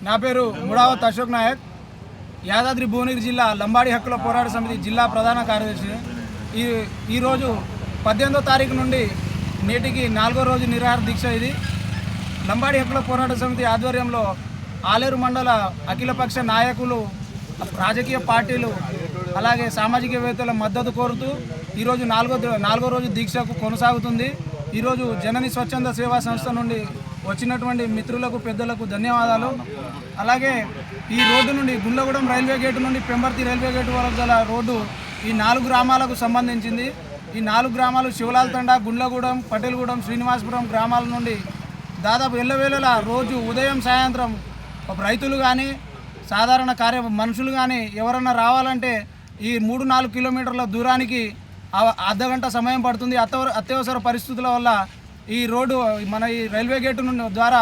నా పేరు ముడావత్ అశోక్ నాయక్, యాదాద్రి భువనగిరి జిల్లా లంబాడి హక్కుల పోరాట సమితి జిల్లా ప్రధాన కార్యదర్శి. ఈరోజు 18వ తారీఖు నుండి నేటికి 4వ రోజు నిరాహార దీక్ష. ఇది లంబాడి హక్కుల పోరాట సమితి ఆధ్వర్యంలో ఆలేరు మండల అఖిలపక్ష నాయకులు, రాజకీయ పార్టీలు, అలాగే సామాజికవేత్తల మద్దతు కోరుతూ ఈరోజు నాలుగో రోజు దీక్షకు కొనసాగుతుంది. ఈరోజు జనని స్వచ్ఛంద సేవా సంస్థ నుండి వచ్చినటువంటి మిత్రులకు, పెద్దలకు ధన్యవాదాలు. అలాగే ఈ రోడ్డు నుండి గుండ్లగూడెం రైల్వే గేటు నుండి పెంబర్తి రైల్వే గేటు వరకు గల రోడ్డు ఈ 4 గ్రామాలకు సంబంధించింది. ఈ 4 గ్రామాలు శివలాల్ తండా, గుండ్లగూడెం, పటేల్గూడెం, శ్రీనివాసపురం గ్రామాల నుండి దాదాపు ఎల్లవేళలా రోజు ఉదయం సాయంత్రం రైతులు కానీ, సాధారణ మనుషులు కానీ ఎవరన్నా రావాలంటే ఈ 3-4 కిలోమీటర్ల దూరానికి అర్ధగంట సమయం పడుతుంది. అత్యవసర పరిస్థితుల వల్ల ఈ రోడ్డు మన ఈ రైల్వే గేటు నుండి ద్వారా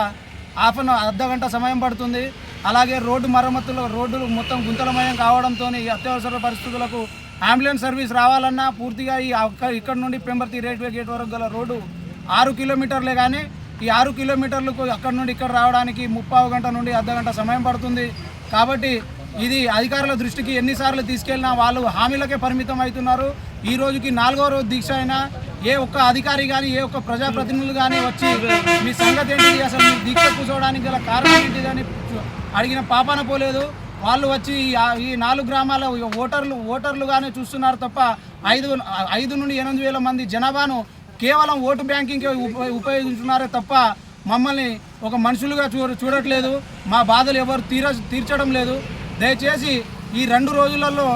అర్ధగంట సమయం పడుతుంది. అలాగే రోడ్డు మరమ్మతులు, రోడ్డులు మొత్తం గుంతలమయం కావడంతో ఈ అత్యవసర పరిస్థితులకు అంబులెన్స్ సర్వీస్ రావాలన్నా పూర్తిగా ఇక్కడ నుండి పెంబర్తి రైల్వే గేట్ వరకు గల రోడ్డు 6 కిలోమీటర్లే, కానీ ఈ 6 కిలోమీటర్లకు అక్కడ నుండి ఇక్కడ రావడానికి 30 గంట నుండి అర్ధగంట సమయం పడుతుంది. కాబట్టి ఇది అధికారుల దృష్టికి ఎన్నిసార్లు తీసుకెళ్ళినా వాళ్ళు హామీలకే పరిమితం అవుతున్నారు. ఈ రోజుకి 4వ రోజు దీక్ష అయినా ఏ ఒక్క అధికారి కానీ, ఏ ఒక్క ప్రజాప్రతినిధులు కానీ వచ్చి మీ సంగతి ఏంటిది, అసలు మీ దీక్ష కూర్చోవడానికి గల కారణం ఏంటిదని అడిగిన పాపాన పోలేదు. వాళ్ళు వచ్చి ఈ 4 గ్రామాల ఓటర్లుగానే చూస్తున్నారు తప్ప 5 నుండి 8 వేల మంది జనాభాను కేవలం ఓటు బ్యాంకింగ్కే ఉపయోగించున్నారే తప్ప మమ్మల్ని ఒక మనుషులుగా చూడట్లేదు. మా బాధలు ఎవరు తీర్చడం లేదు. దయచేసి ఈ 2 రోజులలో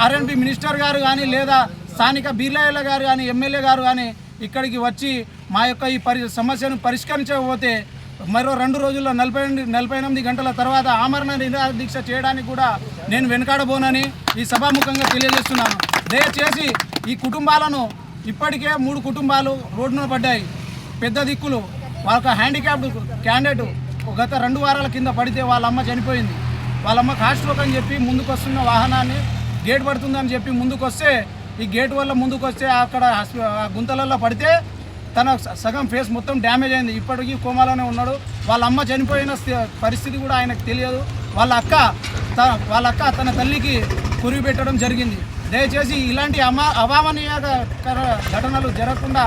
ఆర్ఎన్బి మినిస్టర్ గారు కానీ, లేదా స్థానిక బీర్లాయల గారు కానీ, ఎమ్మెల్యే గారు కానీ ఇక్కడికి వచ్చి మా యొక్క ఈ సమస్యను పరిష్కరించకపోతే మరో 2 రోజుల్లో 48 గంటల తర్వాత ఆమరణ నిరాహార దీక్ష చేయడానికి కూడా నేను వెనకాడబోనని ఈ సభాముఖంగా తెలియజేస్తున్నాను. దయచేసి ఈ కుటుంబాలను, ఇప్పటికే 3 కుటుంబాలు రోడ్డున పడ్డాయి. పెద్ద దిక్కులు, వాళ్ళ హ్యాండిక్యాప్డ్ క్యాండిడేట్ గత 2 వారాల కింద పడితే వాళ్ళ అమ్మ చనిపోయింది. వాళ్ళమ్మ హార్ట్ స్ట్రోక్ అని చెప్పి ముందుకు వస్తున్న వాహనాన్ని గేట్ పడుతుందని చెప్పి ముందుకు వస్తే, ఈ గేట్ వల్ల ముందుకు వస్తే అక్కడ గుంతలలో పడితే తన సగం ఫేస్ మొత్తం డ్యామేజ్ అయింది. ఇప్పటికీ కోమాలోనే ఉన్నాడు. వాళ్ళ అమ్మ చనిపోయిన పరిస్థితి కూడా ఆయనకు తెలియదు. వాళ్ళ అక్క తన తల్లికి కురివి పెట్టడం జరిగింది. దయచేసి ఇలాంటి అవామనీయకర ఘటనలు జరగకుండా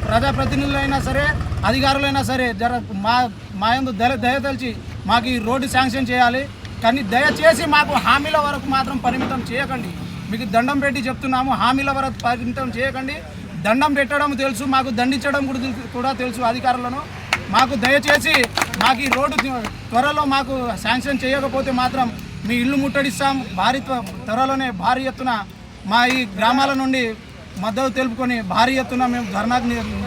ప్రజాప్రతినిధులైనా సరే, అధికారులైనా సరే మా యందు దయతలిచి మాకు ఈ రోడ్డు శాంక్షన్ చేయాలి. కానీ దయచేసి మాకు హామీల వరకు మాత్రం పరిమితం చేయకండి. మీకు దండం పెట్టి చెప్తున్నాము, హామీల వరకు పరిమితం చేయకండి. దండం పెట్టడం తెలుసు, మాకు దండించడం కూడా తెలుసు అధికారులను. మాకు దయచేసి మాకు ఈ రోడ్డు త్వరలో మాకు శాంక్షన్ చేయకపోతే మాత్రం మీ ఇల్లు ముట్టడిస్తాం. త్వరలోనే భారీ ఎత్తున మా ఈ గ్రామాల నుండి మద్దతు తెలుపుకొని భారీ ఎత్తున మేము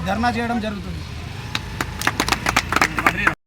ధర్నా చేయడం జరుగుతుంది.